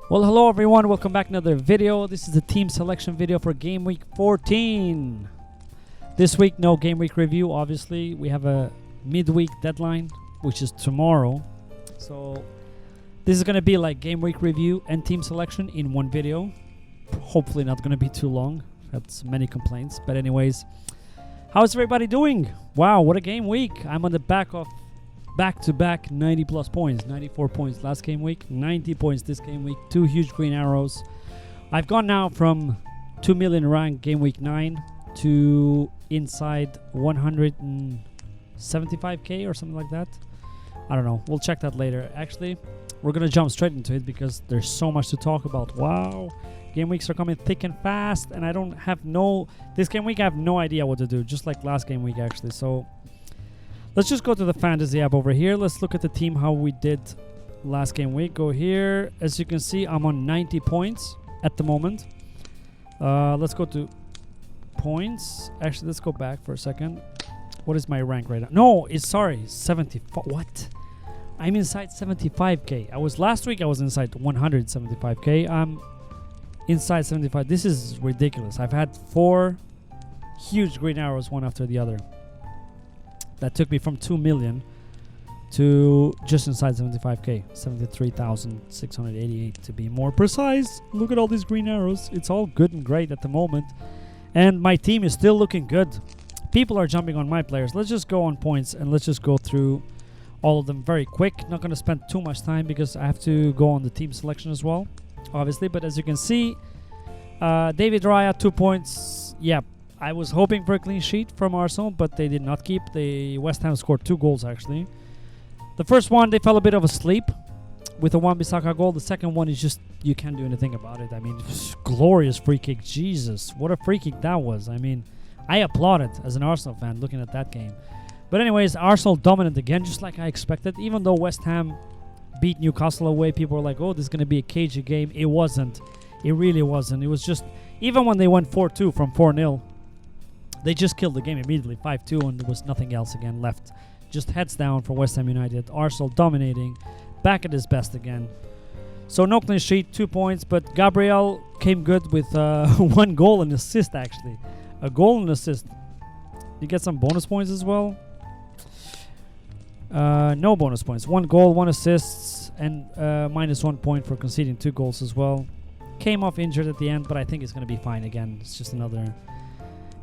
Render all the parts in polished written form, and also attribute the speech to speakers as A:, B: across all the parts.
A: Well, hello everyone, welcome back to another video. This is the team selection video for Game Week 14. This week, no Game Week review, obviously. We have a midweek deadline, which is tomorrow. So, this is going to be like Game Week review and team selection in one video. Hopefully not going to be too long. Had many complaints. But anyways, how's everybody doing? Wow, what a game week. I'm on the back of back-to-back 90 plus points. 94 points last game week, 90 points this game week, 2 huge green arrows. I've gone now from 2 million rank game week 9 to inside 175k or something like that. I don't know, we'll check that later. Actually, we're gonna jump straight into it because there's so much to talk about. Wow, game weeks are coming thick and fast, and this game week I have no idea what to do, just like last game week actually. So let's just go to the fantasy app over here. Let's look at the team, how we did last game week. Go here. As you can see, I'm on 90 points at the moment. Let's go to points. Actually, let's go back for a second. What is my rank right now? No, it's 75. What? I'm inside 75k. Last week I was inside 175k. I'm inside 75. This is ridiculous. I've had 4 huge green arrows, one after the other. That took me from 2 million to just inside 75k, 73,688 to be more precise. Look at all these green arrows. It's all good and great at the moment. And my team is still looking good. People are jumping on my players. Let's just go on points and let's just go through all of them very quick. Not going to spend too much time because I have to go on the team selection as well, obviously. But as you can see, David Raya, 2 points. Yeah. I was hoping for a clean sheet from Arsenal, but they did not keep. West Ham scored 2 goals, actually. The first one, they fell a bit of asleep with a Wan-Bissaka goal. The second one is just, you can't do anything about it. I mean, glorious free kick. Jesus, what a free kick that was. I mean, I applauded as an Arsenal fan looking at that game. But anyways, Arsenal dominant again, just like I expected. Even though West Ham beat Newcastle away, people were like, oh, this is going to be a cagey game. It wasn't. It really wasn't. It was just, even when they went 4-2 from 4-0, they just killed the game immediately, 5-2, and there was nothing else again left. Just heads down for West Ham United. Arsenal dominating, back at his best again. So no clean sheet, 2 points, but Gabriel came good with 1 goal and assist, actually. A goal and assist. You get some bonus points as well? No bonus points. 1 goal, 1 assist, and -1 point for conceding 2 goals as well. Came off injured at the end, but I think it's going to be fine again. It's just another...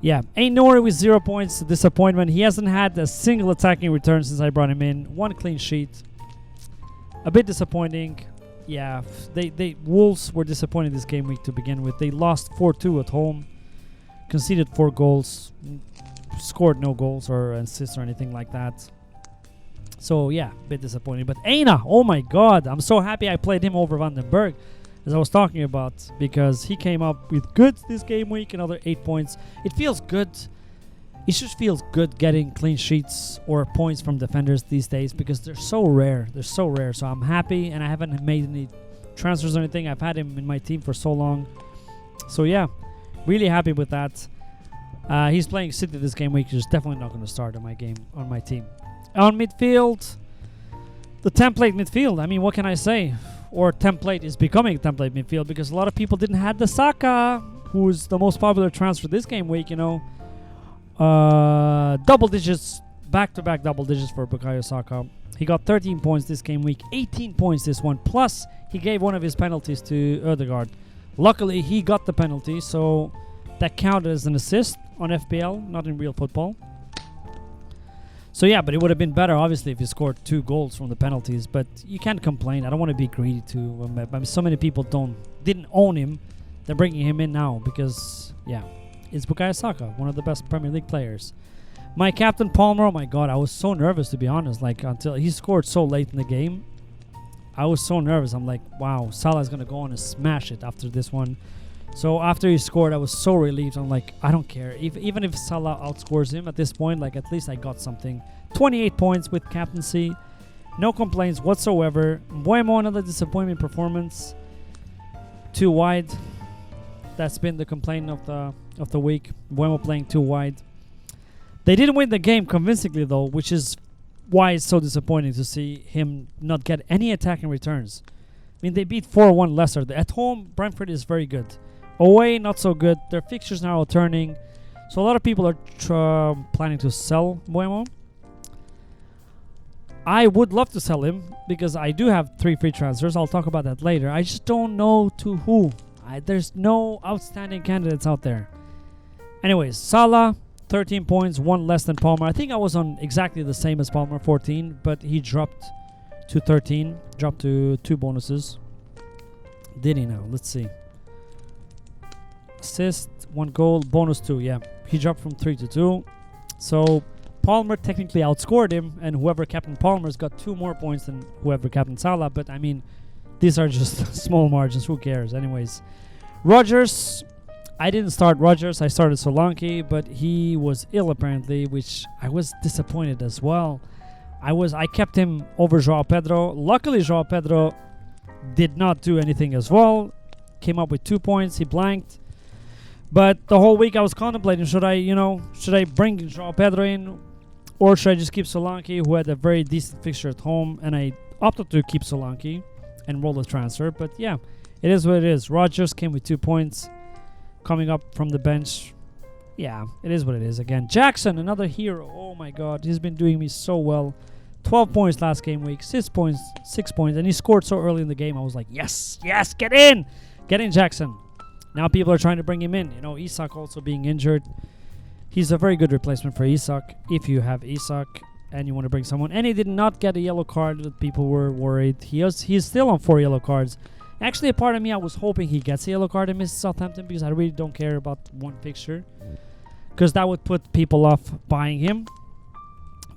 A: Yeah, Ainori with 0 points. Disappointment. He hasn't had a single attacking return since I brought him in. 1 clean sheet. A bit disappointing. Yeah, Wolves were disappointed this game week to begin with. They lost 4-2 at home. Conceded 4 goals. Scored no goals or assists or anything like that. So, yeah, a bit disappointing. But Aina, oh my god. I'm so happy I played him over Vandenberg, as I was talking about, because he came up with goods this game week, another 8 points. It feels good. It just feels good getting clean sheets or points from defenders these days because they're so rare. They're so rare. So I'm happy, and I haven't made any transfers or anything. I've had him in my team for so long. So yeah, really happy with that. He's playing City this game week. He's definitely not going to start on my team. On midfield, the template midfield. I mean, what can I say? Or template is becoming template midfield because a lot of people didn't have the Saka, who's the most popular transfer this game week, you know. Double digits, back-to-back double digits for Bukayo Saka. He got 13 points this game week, 18 points this one, plus he gave one of his penalties to Ødegaard. Luckily, he got the penalty, so that counted as an assist on FPL, not in real football. So yeah, but it would have been better, obviously, if he scored 2 goals from the penalties. But you can't complain. I don't want to be greedy too. I mean, so many people didn't own him. They're bringing him in now because, yeah, it's Bukayo Saka, one of the best Premier League players. My captain Palmer, oh my god, I was so nervous, to be honest. Like, until he scored so late in the game, I was so nervous. I'm like, wow, Salah's gonna go on and smash it after this one. So after he scored, I was so relieved. I'm like, I don't care. Even if Salah outscores him at this point, like, at least I got something. 28 points with captaincy. No complaints whatsoever. Mbeumo, another disappointment performance. 2 wide. That's been the complaint of the week. Mbeumo playing 2 wide. They didn't win the game convincingly, though, which is why it's so disappointing to see him not get any attacking returns. mean, they beat 4-1 Leicester. At home, Brentford is very good. Away, not so good. Their fixtures now are turning. So a lot of people are planning to sell Mbeumo. I would love to sell him because I do have 3 free transfers. I'll talk about that later. I just don't know to who. There's no outstanding candidates out there. Anyways, Salah, 13 points, 1 less than Palmer. I think I was on exactly the same as Palmer, 14, but he dropped to 13, dropped to 2 bonuses. Did he now? Let's see. Assist, 1 goal, bonus 2. Yeah, he dropped from 3 to 2. So Palmer technically outscored him, and whoever captained Palmer's got 2 more points than whoever captained Salah. But I mean, these are just small margins. Who cares? Anyways, Rodgers. I didn't start Rodgers. I started Solanke, but he was ill apparently, which I was disappointed as well. I kept him over Joao Pedro. Luckily, Joao Pedro did not do anything as well. Came up with 2 points. He blanked. But the whole week I was contemplating, should I bring Joao Pedro in, or should I just keep Solanke, who had a very decent fixture at home, and I opted to keep Solanke and roll the transfer. But yeah, it is what it is. Rodgers came with 2 points, coming up from the bench. Yeah, it is what it is. Again, Jackson, another hero. Oh my God, he's been doing me so well. 12 points last game week, 6 points, and he scored so early in the game. I was like, yes, get in, Jackson. Now people are trying to bring him in. Isak also being injured. He's a very good replacement for Isak if you have Isak and you want to bring someone. And he did not get a yellow card that people were worried. He's still on 4 yellow cards. Actually, a part of me, I was hoping he gets a yellow card and misses Southampton because I really don't care about one fixture, because that would put people off buying him.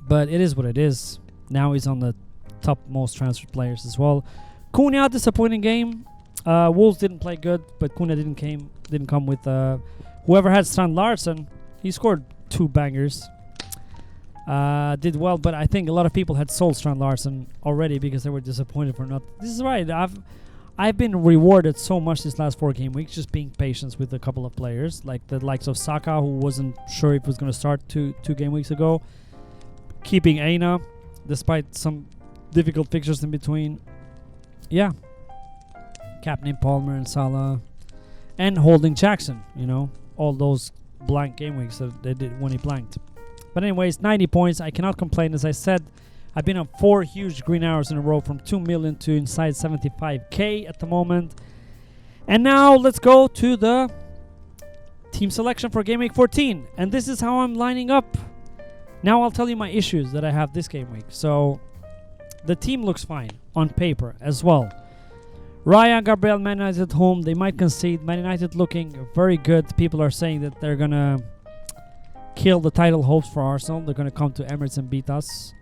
A: But it is what it is. Now he's on the top most transferred players as well. Cunha, disappointing game. Wolves didn't play good, but Cunha didn't come with whoever had Strand Larsen. He scored 2 bangers. Did well, but I think a lot of people had sold Strand Larsen already because they were disappointed for not. This is right. I've been rewarded so much this last 4 game weeks, just being patient with a couple of players, like the likes of Saka, who wasn't sure if he was going to start two game weeks ago. Keeping Aina, despite some difficult fixtures in between. Yeah. Captaining Palmer and Salah, and holding Jackson, all those blank game weeks that they did when he blanked. But anyways, 90 points. I cannot complain. As I said, I've been on 4 huge green hours in a row, from 2 million to inside 75k at the moment. And now let's go to the team selection for game week 14. And this is how I'm lining up. Now I'll tell you my issues that I have this game week. So the team looks fine on paper as well. Raya, Gabriel, Man United at home. They might concede. Man United looking very good. People are saying that they're going to kill the title hopes for Arsenal. They're going to come to Emirates and beat us.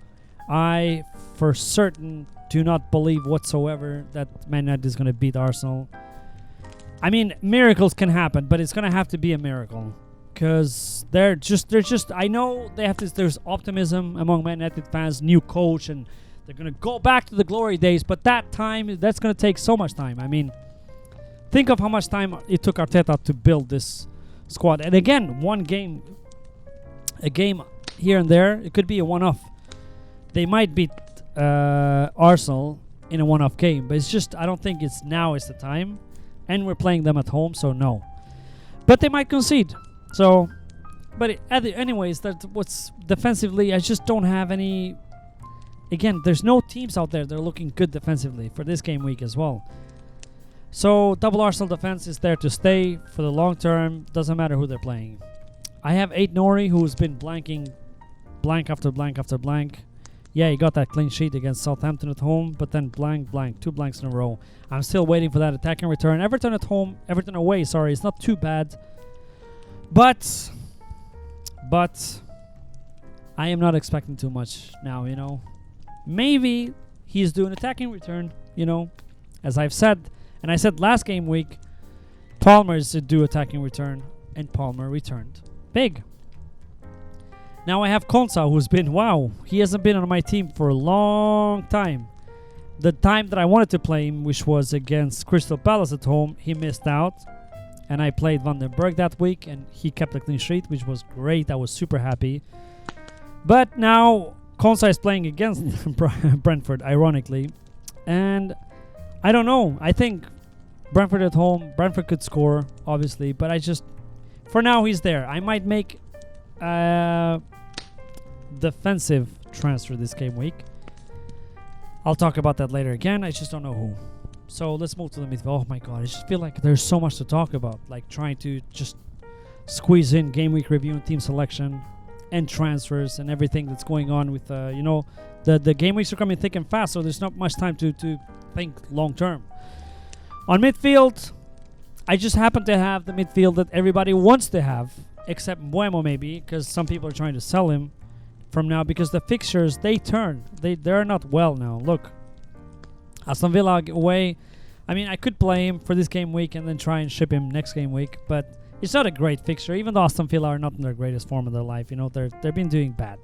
A: I, for certain, do not believe whatsoever that Man United is going to beat Arsenal. I mean, miracles can happen, but it's going to have to be a miracle. Because they're just, I know they have this, there's optimism among Man United fans, new coach, and they're going to go back to the glory days, but that's going to take so much time. I mean, think of how much time it took Arteta to build this squad. And again, a game here and there, it could be a one-off. They might beat Arsenal in a one-off game, but it's just, I don't think now is the time. And we're playing them at home, so no. But they might concede. So, but anyways, that's what's defensively, I just don't have any. Again, there's no teams out there that are looking good defensively for this game week as well. So, double Arsenal defense is there to stay for the long term. Doesn't matter who they're playing. I have 8 Nori, who's been blanking blank after blank after blank. Yeah, he got that clean sheet against Southampton at home, but then blank, 2 blanks in a row. I'm still waiting for that attacking return. Everton at home, Everton away, sorry. It's not too bad. But I am not expecting too much now, Maybe he's doing attacking return, as I've said. And I said last game week, Palmer is to do attacking return, and Palmer returned big. Now I have Konsa, who's been, he hasn't been on my team for a long time. The time that I wanted to play him, which was against Crystal Palace at home, he missed out. And I played Van den Berg that week, and he kept a clean sheet, which was great. I was super happy. But now Konsa is playing against Brentford, ironically. And I don't know. I think Brentford at home. Brentford could score, obviously, but I just, for now, he's there. I might make defensive transfer this game week. I'll talk about that later again. I just don't know who. So let's move to the midfield. Oh my god, I just feel like there's so much to talk about. Like trying to just squeeze in game week review and team selection and transfers and everything that's going on with the game weeks are coming thick and fast, so there's not much time to think long term. On midfield, I just happen to have the midfield that everybody wants to have, except Mbuemo maybe, because some people are trying to sell him from now because the fixtures, they're not well now. Look, Aston Villa away. I mean, I could play him for this game week and then try and ship him next game week, but it's not a great fixture. Even though Aston Villa are not in their greatest form of their life, they've been doing bad.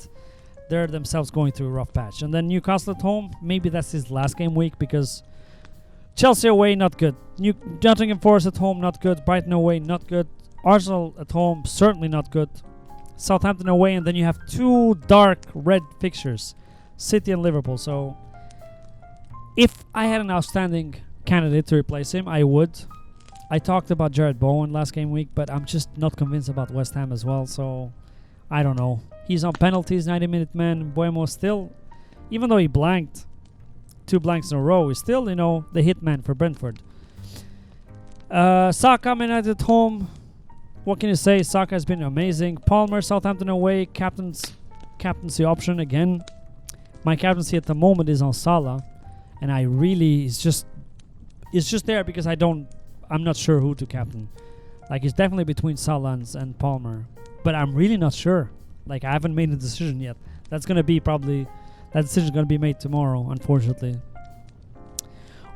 A: They're themselves going through a rough patch. And then Newcastle at home, maybe that's his last game week because Chelsea away, not good. Nottingham Forest at home, not good. Brighton away, not good. Arsenal at home, certainly not good. Southampton away, and then you have two dark red fixtures, City and Liverpool. So if I had an outstanding candidate to replace him, I would. I talked about Jared Bowen last game week, but I'm just not convinced about West Ham as well, so I don't know. He's on penalties, 90-minute man. Mbuemo still, even though he blanked 2 blanks in a row, is still, the hitman for Brentford. Saka, Man United at home. What can you say? Saka has been amazing. Palmer, Southampton away. Captaincy option again. My captaincy at the moment is on Salah, and I really, it's just there because I'm not sure who to captain. Like, it's definitely between Salah and Palmer, but I'm really not sure. Like, I haven't made a decision yet. That decision's gonna be made tomorrow, unfortunately.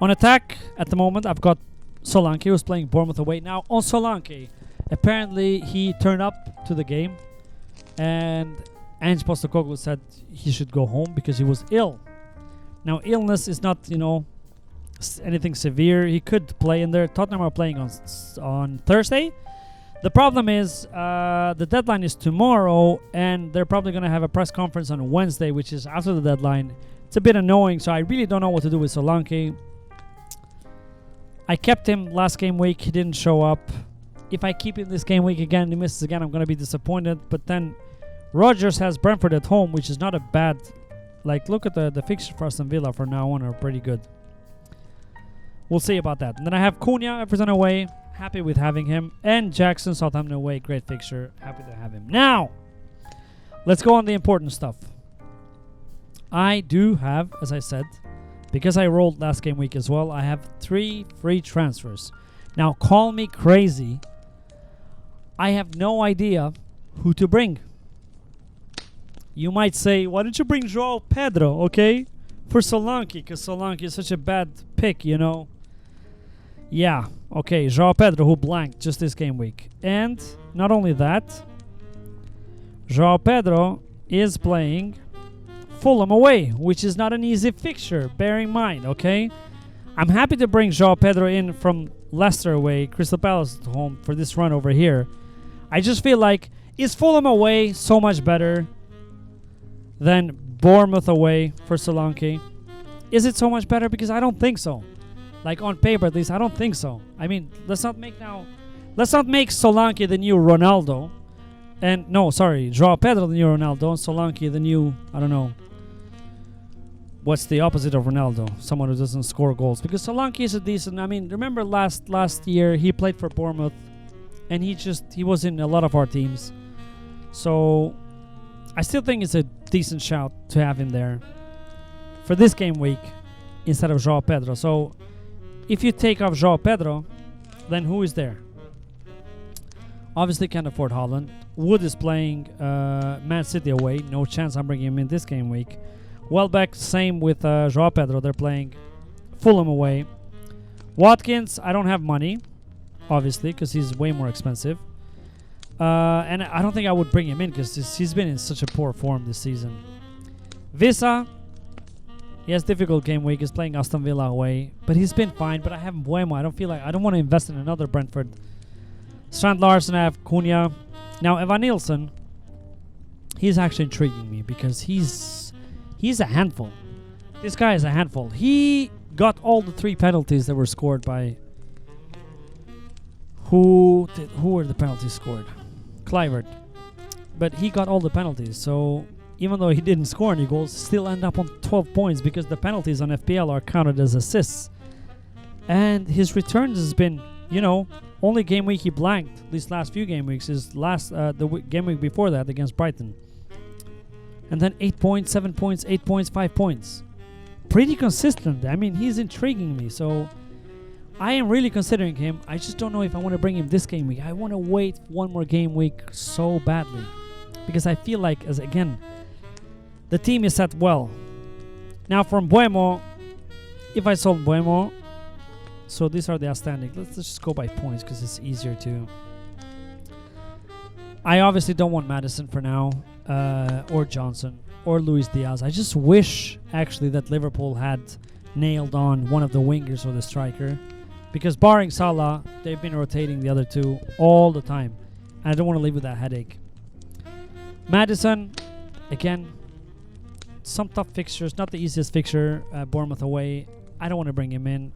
A: On attack, at the moment, I've got Solanke, who's playing Bournemouth away. Now, on Solanke, apparently he turned up to the game, and Ange Postecoglou said he should go home because he was ill. Now, illness is not, anything severe. He could play in there. Tottenham are playing on Thursday. The problem is the deadline is tomorrow, and they're probably going to have a press conference on Wednesday, which is after the deadline. It's a bit annoying, so I really don't know what to do with Solanke. I kept him last game week. He didn't show up. If I keep him this game week again and he misses again, I'm going to be disappointed. But then Rodgers has Brentford at home, which is not a bad... Like, look at the fixture for Aston Villa from now on are pretty good. We'll see about that. And then I have Cunha, Everton away. Happy with having him. And Jackson, Southampton away. Great fixture. Happy to have him. Now, let's go on the important stuff. I do have, as I said, because I rolled last game week as well, I have 3 free transfers. Now, call me crazy. I have no idea who to bring. You might say, why don't you bring João Pedro, okay? For Solanke, because Solanke is such a bad pick, Yeah, okay, João Pedro, who blanked just this game week. And not only that, João Pedro is playing Fulham away, which is not an easy fixture, bear in mind, okay? I'm happy to bring João Pedro in from Leicester away, Crystal Palace at home for this run over here. I just feel like, is Fulham away so much better than Bournemouth away for Solanke? Is it so much better? Because I don't think so. Like, on paper at least, I don't think so. I mean, let's not make Solanke the new Ronaldo. And, no, sorry, João Pedro the new Ronaldo, and Solanke the new, I don't know. What's the opposite of Ronaldo? Someone who doesn't score goals. Because Solanke is a decent, I mean, remember last year, he played for Bournemouth, and he was in a lot of our teams. So, I still think it's a decent shout to have him there for this game week instead of João Pedro. So, if you take off João Pedro, then who is there? Obviously can't afford Haaland. Wood is playing Man City away. No chance I'm bringing him in this game week. Welbeck, same with João Pedro. They're playing Fulham away. Watkins, I don't have money, obviously, because he's way more expensive. And I don't think I would bring him in because he's been in such a poor form this season. Visa, he has difficult game week. He's playing Aston Villa away, but he's been fine. But I have Mbuemo. I don't want to invest in another Brentford. Strand Larsen, I have Cunha. Now Evan Nielsen, he's actually intriguing me because he's a handful. This guy is a handful. He got all the 3 penalties that were scored by... Who were the penalties scored? Kluivert. But he got all the penalties, so even though he didn't score any goals, still end up on 12 points because the penalties on FPL are counted as assists. And his returns has been, you know, only game week he blanked these last few game weeks is game week before that against Brighton. And then 8 points, 7 points, 8 points, 5 points. Pretty consistent. I mean, he's intriguing me, so I am really considering him. I just don't know if I want to bring him this game week. I want to wait one more game week so badly because I feel like, as again, the team is set well. Now from Buemo, if I sold Buemo, so these are the outstanding. Let's just go by points because it's easier to. I obviously don't want Maddison for now, or Johnson, or Luis Diaz. I just wish actually that Liverpool had nailed on one of the wingers or the striker, because barring Salah, they've been rotating the other 2 all the time, and I don't want to live with that headache. Maddison, again, some tough fixtures, not the easiest fixture. Bournemouth away. I don't want to bring him in.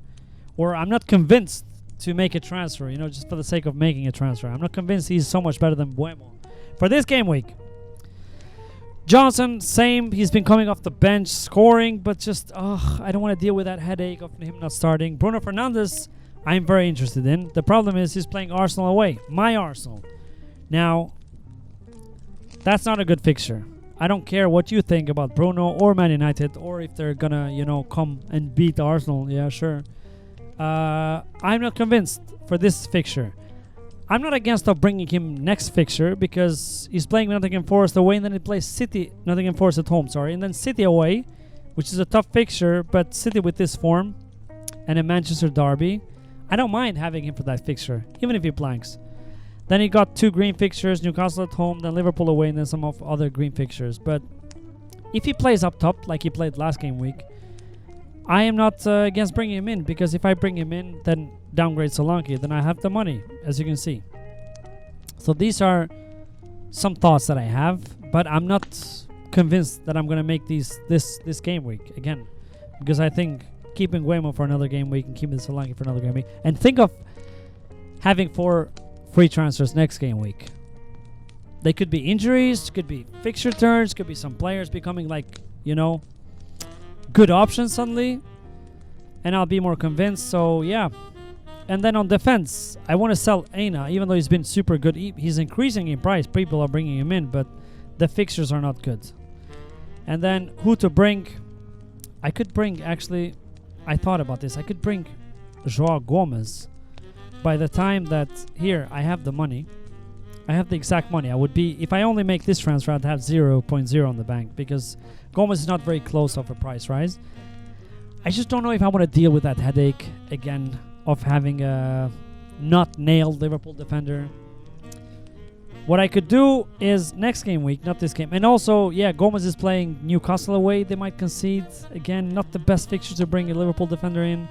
A: Or I'm not convinced to make a transfer, you know, just for the sake of making a transfer. I'm not convinced he's so much better than Buemo. For this game week, Johnson, same. He's been coming off the bench, scoring, but just, I don't want to deal with that headache of him not starting. Bruno Fernandes, I'm very interested in. The problem is he's playing Arsenal away. My Arsenal. Now, that's not a good fixture. I don't care what you think about Bruno or Man United, or if they're gonna, you know, come and beat Arsenal. Yeah, sure. I'm not convinced for this fixture. I'm not against bringing him next fixture because he's playing Nottingham Forest away and then he plays Nottingham Forest at home, and then City away, which is a tough fixture, but City with this form and a Manchester derby, I don't mind having him for that fixture, even if he blanks. Then he got 2 green fixtures, Newcastle at home, then Liverpool away, and then some of other green fixtures. But if he plays up top like he played last game week, I am not against bringing him in, because if I bring him in, then downgrade Solanke, then I have the money, as you can see. So these are some thoughts that I have, but I'm not convinced that I'm going to make this game week again, because I think keeping Guemo for another game week and keeping Solanke for another game week, and think of having 4 free transfers next game week. They could be injuries, could be fixture turns, could be some players becoming like, you know, good options suddenly, and I'll be more convinced. So yeah. And then on defense, I want to sell Aina, even though he's been super good. He's increasing in price. People are bringing him in, but the fixtures are not good. And then who to bring? I could bring, actually, I thought about this. I could bring Joao Gomez. By the time that here I have the money, I have the exact money. I would be, if I only make this transfer, I'd have 0.0 on the bank, because Gomez is not very close of a price rise. I just don't know if I want to deal with that headache again of having a not nailed Liverpool defender. What I could do is next game week, not this game. And also, yeah, Gomez is playing Newcastle away. They might concede. Again, not the best fixture to bring a Liverpool defender in.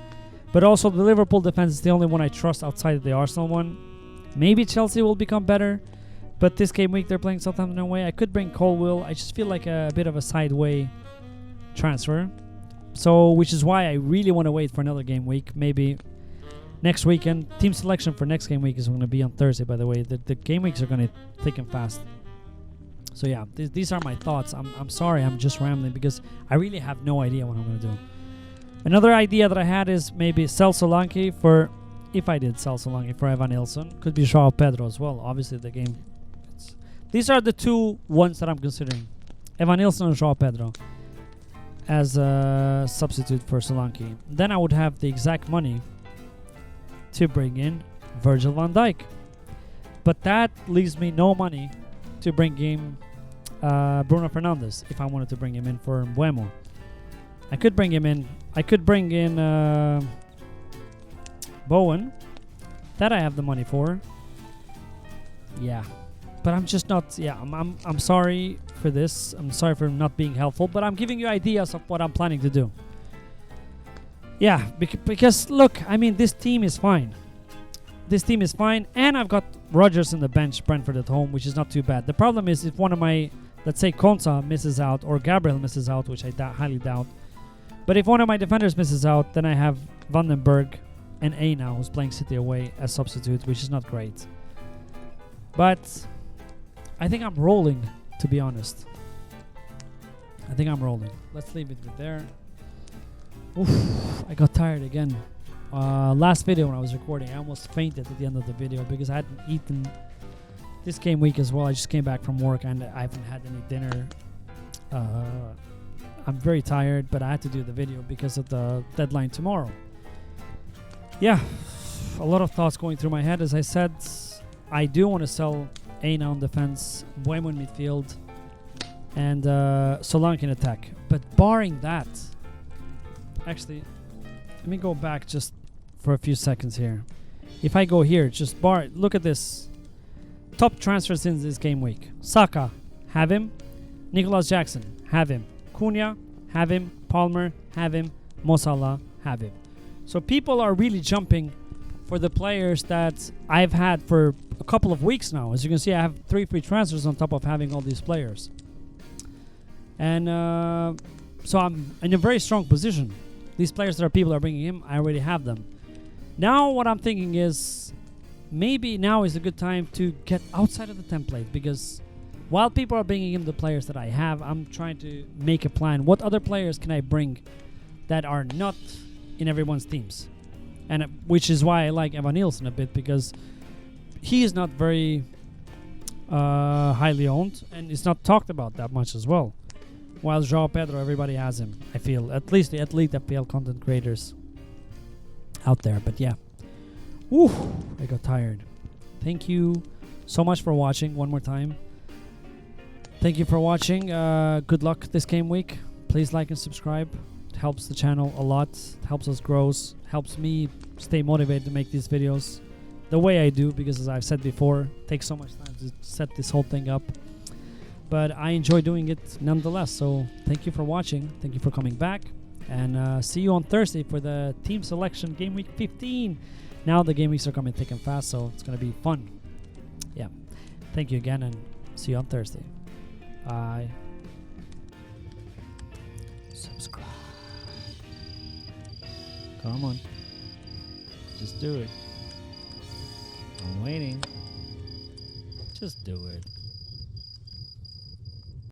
A: But also the Liverpool defense is the only one I trust outside of the Arsenal one. Maybe Chelsea will become better. But this game week they're playing Southampton away. I could bring Colwill. I just feel like a bit of a sideway transfer. So, which is why I really want to wait for another game week. Maybe next weekend. Team selection for next game week is going to be on Thursday, by the way. The game weeks are going to thick and fast. So yeah, these are my thoughts. I'm sorry, I'm just rambling because I really have no idea what I'm going to do. Another idea that I had is maybe sell Solanke for, if I did sell Solanke for Evan Nilsson, could be Joao Pedro as well. Obviously the game. These are the 2 ones that I'm considering. Evan Nilsson and Joao Pedro as a substitute for Solanke. Then I would have the exact money to bring in Virgil van Dijk. But that leaves me no money to bring in Bruno Fernandes if I wanted to bring him in for Buemo. I could bring him in. I could bring in Bowen. That I have the money for. Yeah. But I'm just not, yeah, I'm sorry for this. I'm sorry for not being helpful, but I'm giving you ideas of what I'm planning to do. Yeah, because look, I mean, this team is fine. This team is fine, and I've got Rodgers in the bench, Brentford at home, which is not too bad. The problem is if one of my, let's say Konsa misses out, or Gabriel misses out, which I highly doubt, But if one of my defenders misses out, then I have Vandenberg and A now, who's playing City away as substitute, which is not great. But I think I'm rolling, to be honest. I think I'm rolling. Let's leave it there. Oof, I got tired again. Last video when I was recording, I almost fainted at the end of the video because I hadn't eaten this game week as well. I just came back from work and I haven't had any dinner. I'm very tired, but I had to do the video because of the deadline tomorrow. Yeah, a lot of thoughts going through my head. As I said, I do want to sell Aina on defense, Buemo in midfield, and Solanke in attack. But barring that, actually, let me go back just for a few seconds here. If I go here, just look at this. Top transfers in this game week. Saka, have him. Nicholas Jackson, have him. Cunha, have him. Palmer, have him. Mo Salah, have him. So people are really jumping for the players that I've had for a couple of weeks now. As you can see, I have 3 free transfers on top of having all these players. And so I'm in a very strong position. These players that people are bringing in, I already have them. Now what I'm thinking is maybe now is a good time to get outside of the template, because while people are bringing in the players that I have, I'm trying to make a plan. What other players can I bring that are not in everyone's teams? And which is why I like Evan Nielsen a bit, because he is not very highly owned and it's not talked about that much as well. While João Pedro, everybody has him, I feel. At least the Elite FPL content creators out there. But yeah. Woo, I got tired. Thank you so much for watching one more time. Thank you for watching. Good luck this game week. Please like and subscribe. It helps the channel a lot. It helps us grow. Helps me stay motivated to make these videos the way I do, because as I've said before, it takes so much time to set this whole thing up. But I enjoy doing it nonetheless. So thank you for watching. Thank you for coming back. And see you on Thursday for the team selection game week 15. Now the game weeks are coming thick and fast, so it's going to be fun. Yeah. Thank you again, and see you on Thursday. Bye. Subscribe. Come on. Just do it. I'm waiting. Just do it.